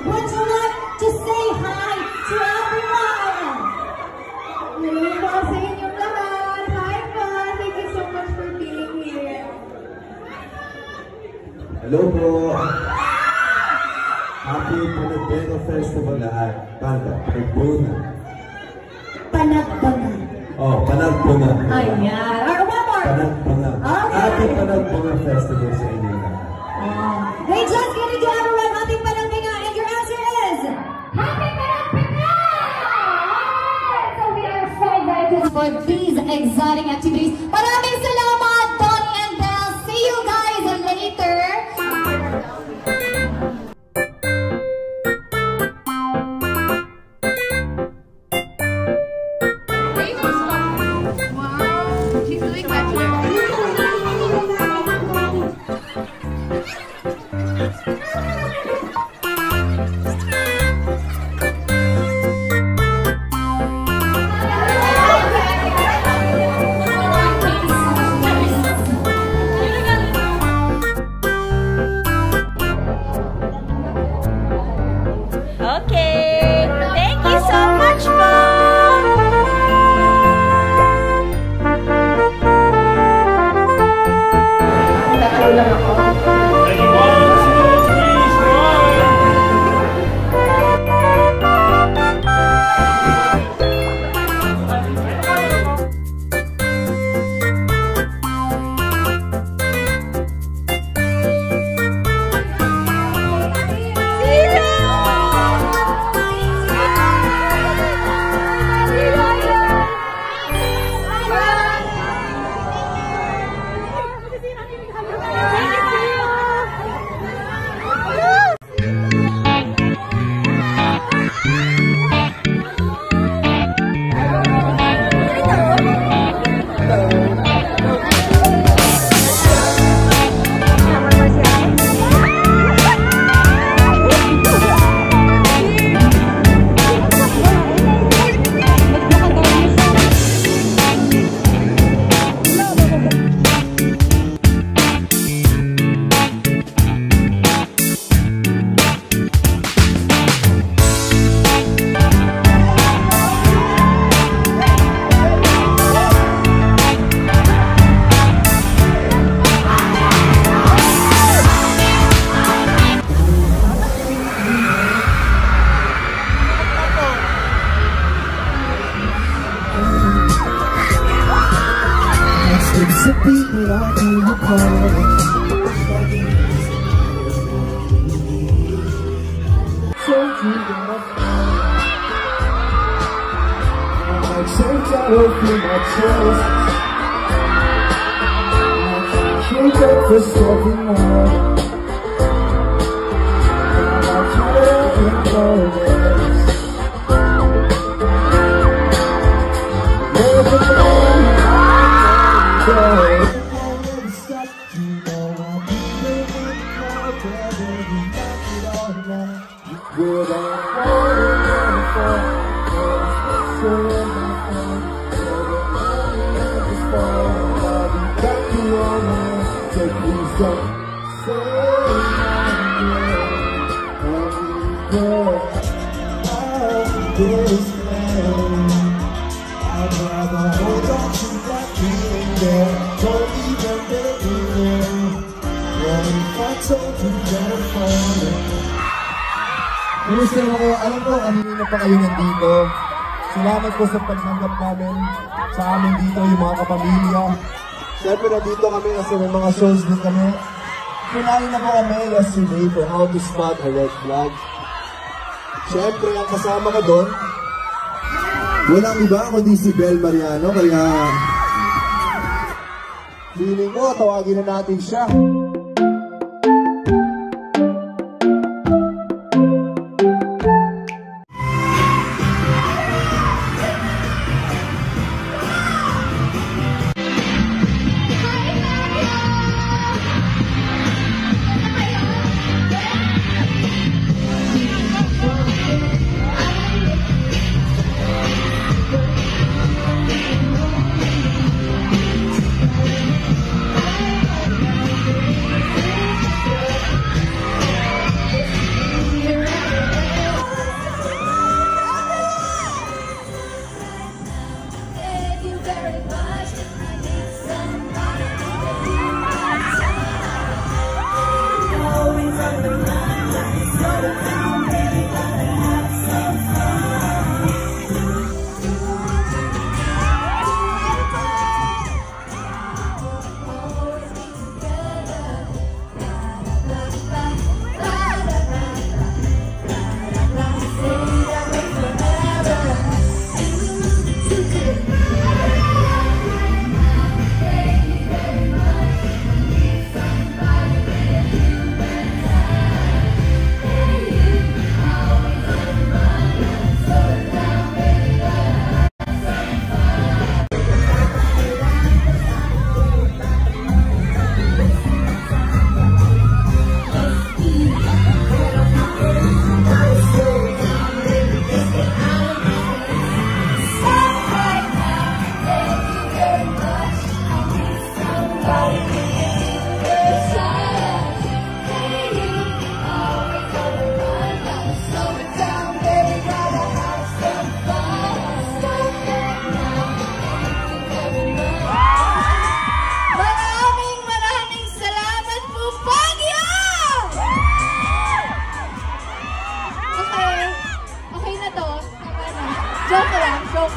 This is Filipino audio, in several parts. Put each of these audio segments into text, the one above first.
would you like to say hi to everyone? Hello po sa inyong lahat. Hi po. Thank you so much for being here. Hello po. Happy Panagbenga Festival lahat. Panagbenga. Panagbenga. Oh, Panagbenga. Ayan. Or one more. Panagbenga. Okay. Happy Panagbenga Festival sa inyo lahat. We just gonna do everyone happy Panagbenga, and your answer is happy Panagbenga. So we are so excited for these exciting activities. Maraming salamat, Donnie and Belle. See you guys later. It's a beat without you apart. So you I take out through my chest. Wake up for something more. I'm tired of progress. Never know. I'd rather hold on to that feeling there. Don't even believe it. What if I told you that I'm falling? Kumusta mo ko? Alam ko, kanina pa kayo nandito. Salamat po sa pagtanggap namin sa amin dito, yung mga kapamilya. Siyempre nandito kami kasi may mga shows din kami. Kunain na po kami yesterday for How to Spot a Red Flag. Siyempre, ang kasama ko doon, walang iba kundi si Belle Mariano, kaya feeling mo, tawagin na natin siya.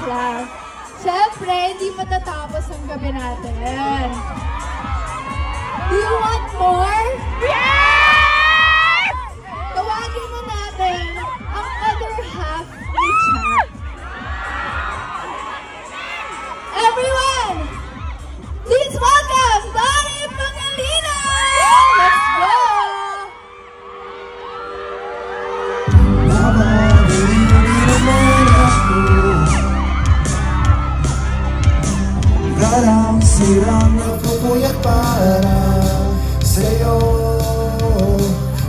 lang. Siyempre, hindi matatapos ang gabi natin. Do you want more? Yes! Tawagin na natin ang other half ni Chat. Everyone, please welcome Donnie Pangilinan! Let's go! Parang sirang nagpupuyat para sa'yo.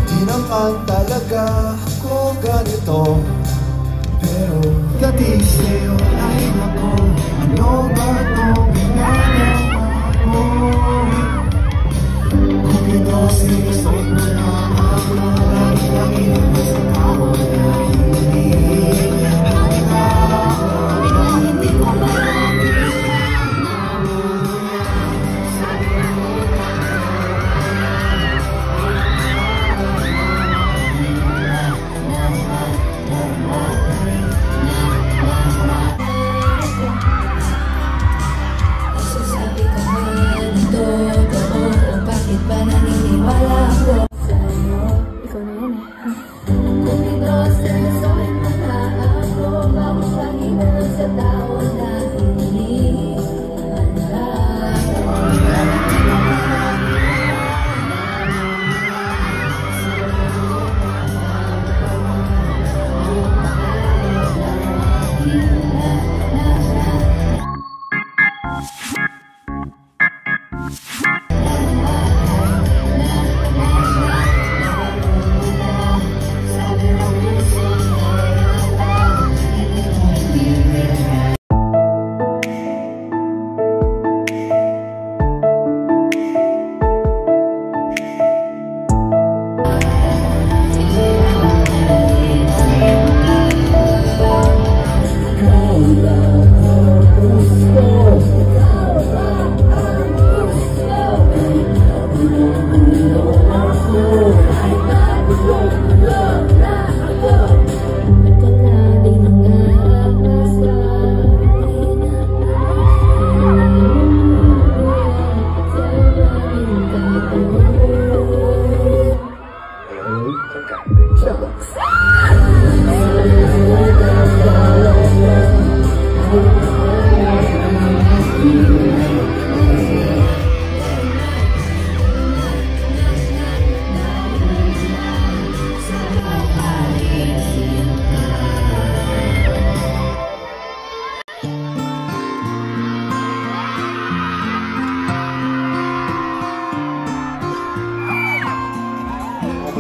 Di naman talaga ako ganito, pero dati sa'yo ay ako. Ano ba itong ginagawa ko? Kung ito sinusunod mo na ako, lagi naman sa tao na hindi ko malapit. Bakit ba naniniwala ako sa'yo? Ikaw na yan eh. Kung ito sinusunod mo na ako, bakit Panginoon sa tao na hindi handa?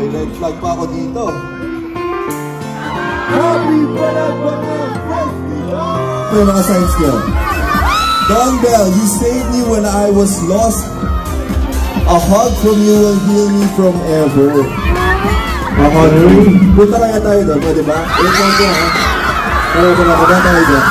May red flag pa ako dito. Happy Panabanang Festival! May mga signs niyo. Don Bell, you saved me when I was lost. A hug from you will heal me from ever. Ako rin. Punta kaya tayo doon, pwede ba? Wait lang po ha. Pero kung nakaba tayo doon.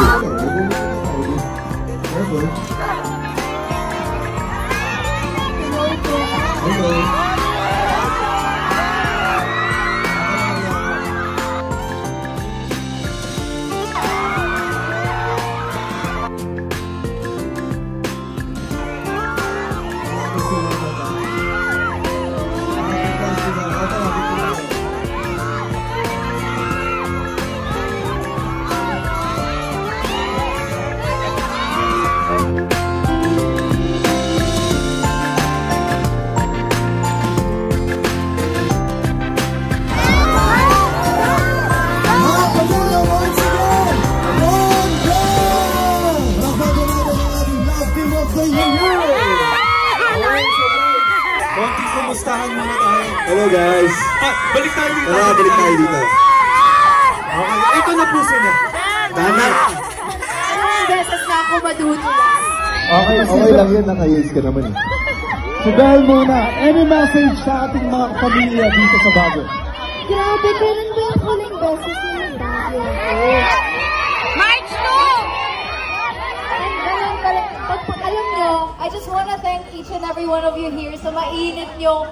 Kumustahan muna tayo. Hello guys. Balik tayo dito. Tara, balik tayo dito. Okay, ito na puso na. Tama. Ilang beses na ako madudulas. Okay lang yun, naka-yes ka naman eh. Si Belle muna, any message sa ating mga pamilya dito sa Baguio? Grabe, kailan ba yung huling beses na nag-Baguio ako? March 2! Alam nyo, I just wanna thank each and every one of you here sa mainit nyong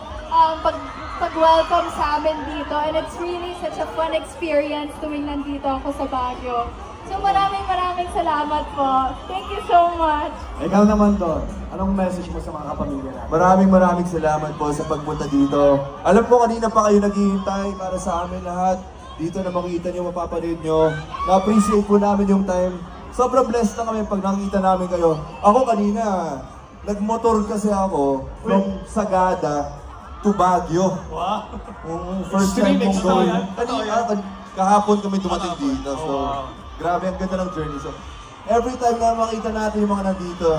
pag-welcome sa amin dito. And it's really such a fun experience tuwing nandito ako sa Baguio. So maraming salamat po. Thank you so much. Ikaw naman, Don. Anong message mo sa mga kapamilya natin? Maraming salamat po sa pagpunta dito. Alam ko kanina pa kayo naghihintay para sa amin lahat. Dito na makita nyo, mapapanood nyo. Na-appreciate po namin yung time. Sobrang blessed na kami pag nakikita namin kayo. Ako kanina, nagmotor kasi ako from Sagada to Baguio. Wow. First time kong Extreme going. yan. Kahapon kami dumating dito. So, grabe ang ganda ng journey. So, every time na makita natin yung mga nandito,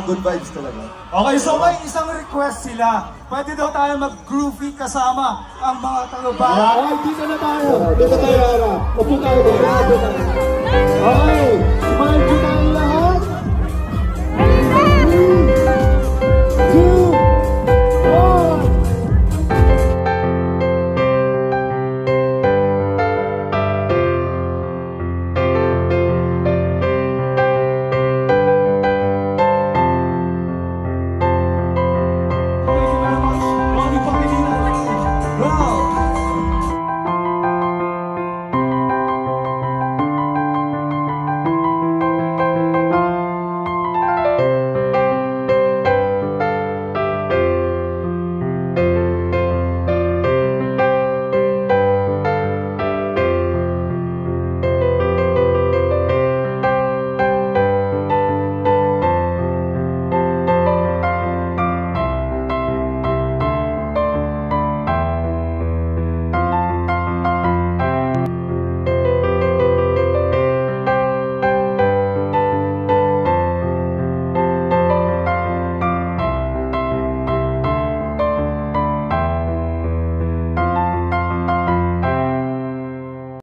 good vibes talaga. Okay, so may isang request sila. Pwede daw tayo mag-groovy kasama ang mga taga-bahay. Dito na tayo. Dito tayo, Ara. Upo tayo.